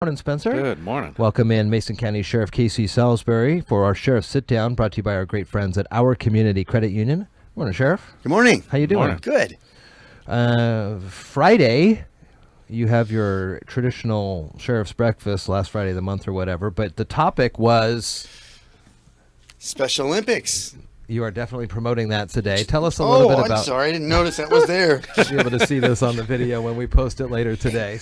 Morning, Spencer. Good morning. Welcome in Mason County Sheriff Casey Salisbury for our Sheriff Sitdown, brought to you by our great friends at Our Community Credit Union. Morning, Sheriff. Good morning. How you doing? Morning. Good. Friday, you have your traditional Sheriff's Breakfast, last Friday of the month or whatever, but the topic was... Special Olympics. You are definitely promoting that today. Tell us a little bit about... I'm sorry. I didn't notice that was there. You'll be able to see this on the video when we post it later today.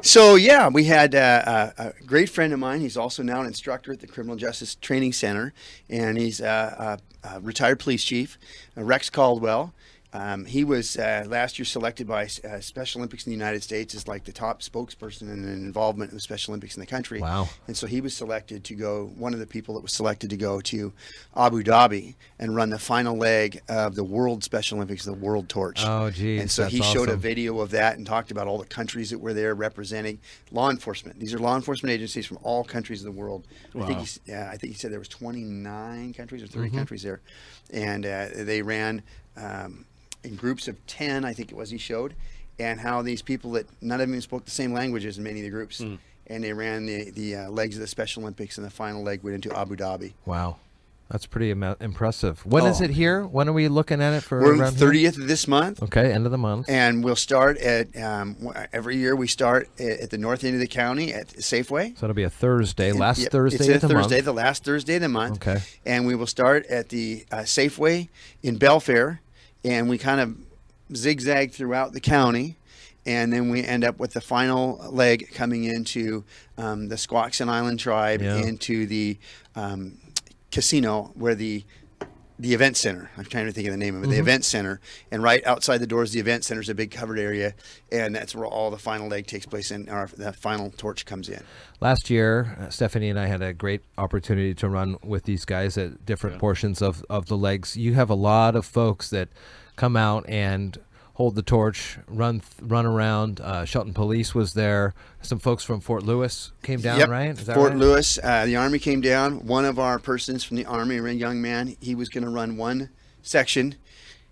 So, Yeah, we had a great friend of mine. He's also now an instructor at the Criminal Justice Training Center, and he's a retired police chief, Rex Caldwell. He was last year selected by Special Olympics in the United States as like the top spokesperson in involvement in the Special Olympics in the country. Wow. And so he was selected to go, one of the people that was selected to go to Abu Dhabi and run the final leg of the World Special Olympics, the World Torch. Oh, geez. And so that's he showed a awesome. video of that and talked about all the countries that were there representing law enforcement. These are law enforcement agencies from all countries of the world. Wow. I think he said there was 29 countries or 30 countries there. And they ran... in groups of 10, I think it was, he showed, and how these people that none of them spoke the same languages in many of the groups, and they ran the legs of the Special Olympics, and the final leg went into Abu Dhabi. Wow. That's pretty impressive. When is it here? When are we looking at it for? We're around the here? 30th of this month. Okay, end of the month. And we'll start at, every year we start at the north end of the county at Safeway. So it'll be a Thursday, last Yep, Thursday it's a of the Thursday, month. the last Thursday of the month. Okay. And we will start at the Safeway in Belfair, and we kind of zigzag throughout the county, and then we end up with the final leg coming into the Squaxin Island tribe, into the casino where the event center, I'm trying to think of the name of it, the event center, and right outside the doors of the event center is a big covered area, and that's where all the final leg takes place and the final torch comes in. Last year, Stephanie and I had a great opportunity to run with these guys at different portions of the legs. You have a lot of folks that come out and hold the torch, run around. Shelton Police was there. Some folks from Fort Lewis came down, right? Is that Fort right? Lewis, the Army came down. One of our persons from the Army, a young man, he was going to run one section.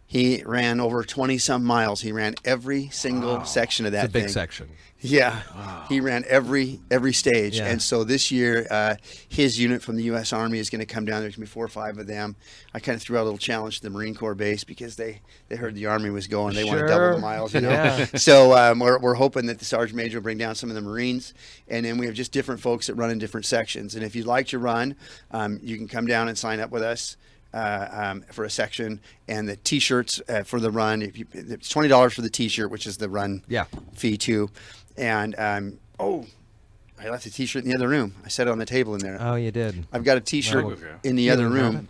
He ran over 20-some miles. He ran every single section of that It's a big thing. section. Yeah, he ran every stage, Yeah. and so this year his unit from the U.S. Army is going to come down. There's going to be 4 or 5 of them. I kind of threw out a little challenge to the Marine Corps base because they heard the Army was going. They want to double the miles, you know. Yeah. So we're hoping that the Sergeant Major will bring down some of the Marines, and then we have just different folks that run in different sections. And if you'd like to run, you can come down and sign up with us. For a section, and the T-shirts for the run. It's $20 for the T-shirt, which is the run fee too. And I left the T-shirt in the other room. I set it on the table in there. Oh, you did. I've got a T-shirt in the other didn't room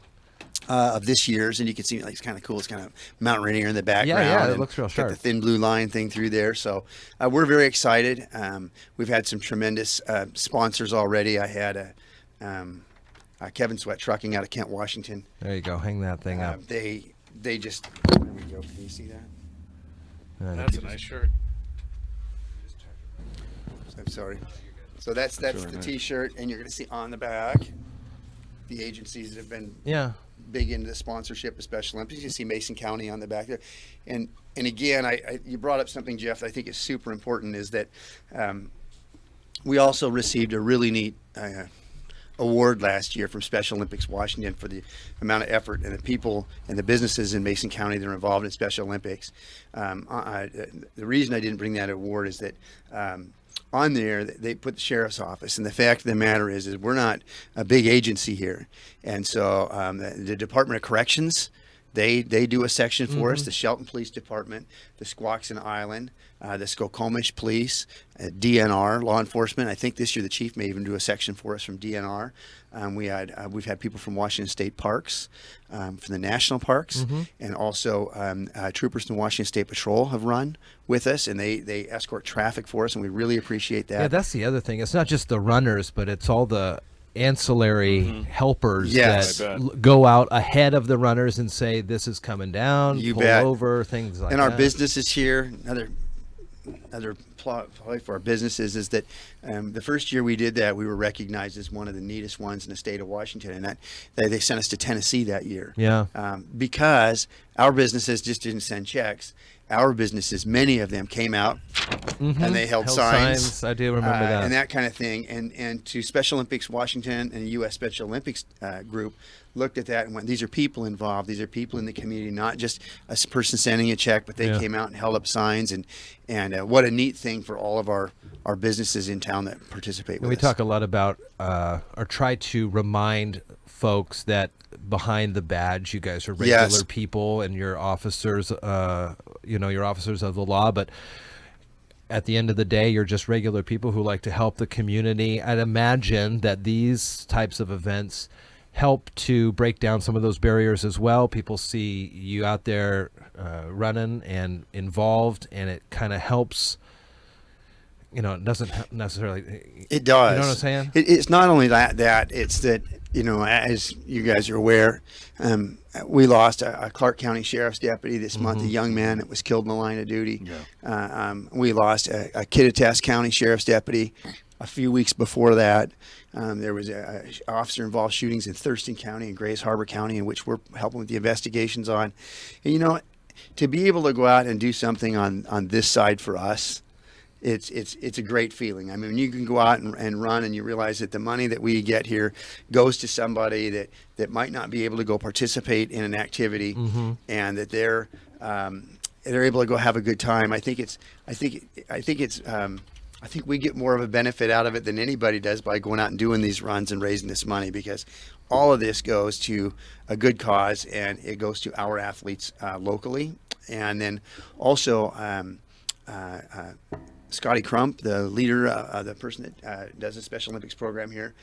of this year's, and you can see it's kind of cool. It's kind of Mount Rainier in the background. Yeah, it and looks real sharp. got the thin blue line thing through there. So we're very excited. We've had some tremendous sponsors already. I had Kevin Sweat Trucking out of Kent, Washington. There you go. Hang that thing up. They just, there we go. Can you see that? That's a nice shirt. I'm sorry. So that's the nice. T-shirt, and you're going to see on the back the agencies that have been big into the sponsorship of Special Olympics. You see Mason County on the back there, and again, you brought up something, Jeff, that I think is super important, is that we also received a really neat award last year from Special Olympics Washington for the amount of effort and the people and the businesses in Mason County that are involved in Special Olympics. The reason I didn't bring that award is that on there they put the sheriff's office, and the fact of the matter is we're not a big agency here, and so the Department of Corrections, they do a section for us, the Shelton Police Department, the Squaxin Island, the Skokomish Police, DNR, law enforcement. I think this year the chief may even do a section for us from DNR. We've had people from Washington State Parks, from the national parks, and also troopers from Washington State Patrol have run with us, and they escort traffic for us, and we really appreciate that. Yeah, that's the other thing. It's not just the runners, but it's all the ancillary helpers that go out ahead of the runners and say, this is coming down, pull over, things like that. And our business is here, other apply for our businesses is that the first year we did that, we were recognized as one of the neatest ones in the state of Washington, and that they sent us to Tennessee that year. Yeah. Because our businesses just didn't send checks. Our businesses, many of them came out and they held signs. I do remember that. And that kind of thing. And to Special Olympics Washington and the U.S. Special Olympics group looked at that and went, these are people involved. These are people in the community, not just a person sending a check, but they came out and held up signs. And what a neat thing for all of our businesses in town that participate with us. We talk a lot about, or try to remind folks that behind the badge, you guys are regular people and you're officers, you're officers of the law, but at the end of the day, you're just regular people who like to help the community. I'd imagine that these types of events help to break down some of those barriers as well. People see you out there running and involved, and it kind of helps. It doesn't necessarily. It does. You know what I'm saying? It's not only that. It's that, as you guys are aware, we lost a Clark County Sheriff's deputy this month, a young man that was killed in the line of duty. Yeah. We lost a Kittitas County Sheriff's deputy a few weeks before that. There was a officer-involved shootings in Thurston County and Grays Harbor County, in which we're helping with the investigations on. And, to be able to go out and do something on this side for us, it's a great feeling. I mean, you can go out and run, and you realize that the money that we get here goes to somebody that might not be able to go participate in an activity, and that they're able to go have a good time. I think we get more of a benefit out of it than anybody does by going out and doing these runs and raising this money, because all of this goes to a good cause, and it goes to our athletes locally, and then also. Scotty Crump, the leader, the person that does the Special Olympics program here,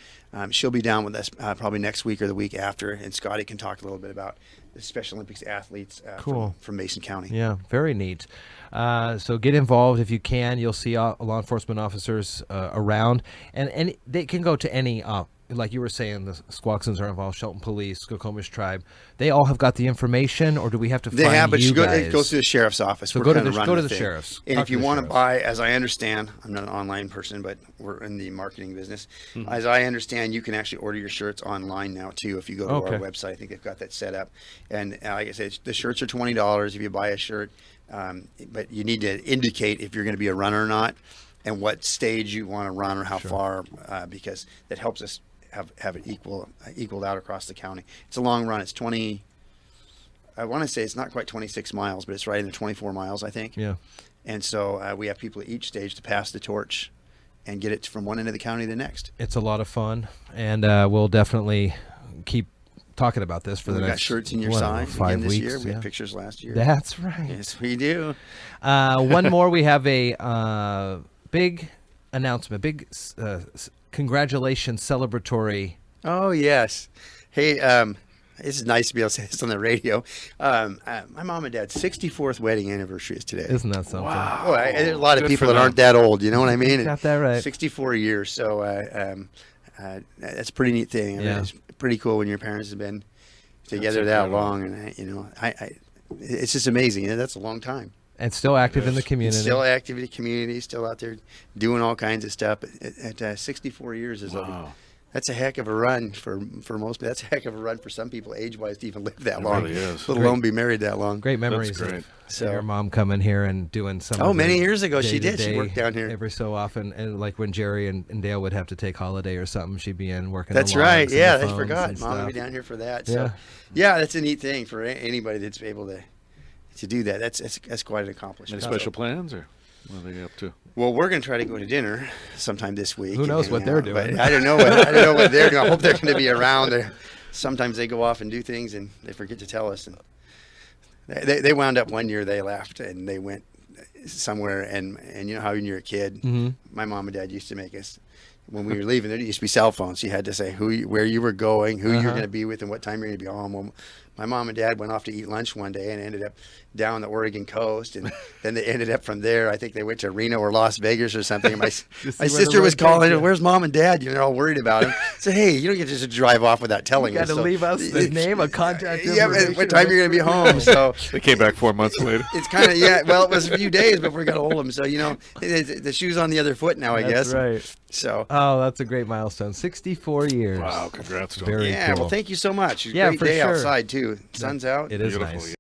she'll be down with us probably next week or the week after, and Scotty can talk a little bit about the Special Olympics athletes from Mason County. Yeah, very neat. So get involved if you can. You'll see law enforcement officers around, and they can go to any like you were saying, the Squaxins are involved, Shelton Police, Skokomish Tribe. They all have got the information, or do we have to find you guys? They have, but it goes to the sheriff's office. So go to the sheriff's. And if you want to buy, as I understand, I'm not an online person, but we're in the marketing business. As I understand, you can actually order your shirts online now, too, if you go to our website. I think they've got that set up. And like I said, the shirts are $20 if you buy a shirt, but you need to indicate if you're going to be a runner or not, and what stage you want to run or how far, because that helps us have it equaled out across the county. It's a long run. It's 20. I want to say it's not quite 26 miles, but it's right in the 24 miles, I think. Yeah. And so we have people at each stage to pass the torch and get it from one end of the county to the next. It's a lot of fun, and we'll definitely keep talking about this for the next. We got shirts in your sign 5 this weeks. year. We had pictures last year. That's right. Yes, we do. One more. We have a big announcement. Big. Congratulations, celebratory. Oh, yes. Hey, this is nice to be able to say this on the radio. My mom and dad's 64th wedding anniversary is today. Isn't that something? Wow. Boy, there's a lot of people that aren't that old, you know what I mean? Got that right. 64 years, so that's a pretty neat thing. I mean, it's pretty cool when your parents have been together that long, and it's just amazing. That's a long time. And still active in the community. Still active in the community, still out there doing all kinds of stuff. At 64 years is that's a heck of a run for most. That's a heck of a run for some people age-wise to even live that long. Really is. Let alone be married that long. Great memories. That's great. So your mom coming here and doing some. Oh, many years ago she did. She worked down here every so often, and like when Jerry and Dale would have to take holiday or something, she'd be in working. That's the right. Yeah, I forgot. Mom would be down here for that. So that's a neat thing for anybody that's able to do that. That's quite an accomplishment. Any special plans, or what are they up to? Well, we're going to try to go to dinner sometime this week. Who knows what they're doing? But I don't know what they're doing. I hope they're going to be around. Sometimes they go off and do things and they forget to tell us. And they wound up one year. They left and they went somewhere. And you know how when you're a kid, my mom and dad used to make us. When we were leaving, there used to be cell phones. You had to say where you were going, who you were going to be with, and what time you're going to be home. Well, my mom and dad went off to eat lunch one day and ended up down the Oregon coast, and then they ended up from there. I think they went to Reno or Las Vegas or something. My sister was calling, "Where's mom and dad?" They're all worried about him. I said, "Hey, you don't get to just drive off without telling us." You got to leave us the name, a contact. Yeah, what time you're going to be home? So they came back 4 months later. It's kind of well, it was a few days. days before we got a hold of him. So, the shoe's on the other foot now, I guess. That's right. So. Oh, that's a great milestone. 64 years. Wow, congrats to him. Very Yeah, cool. well, thank you so much. It's a Yeah, great for day sure. outside, too. Sun's out. It is Beautiful, nice.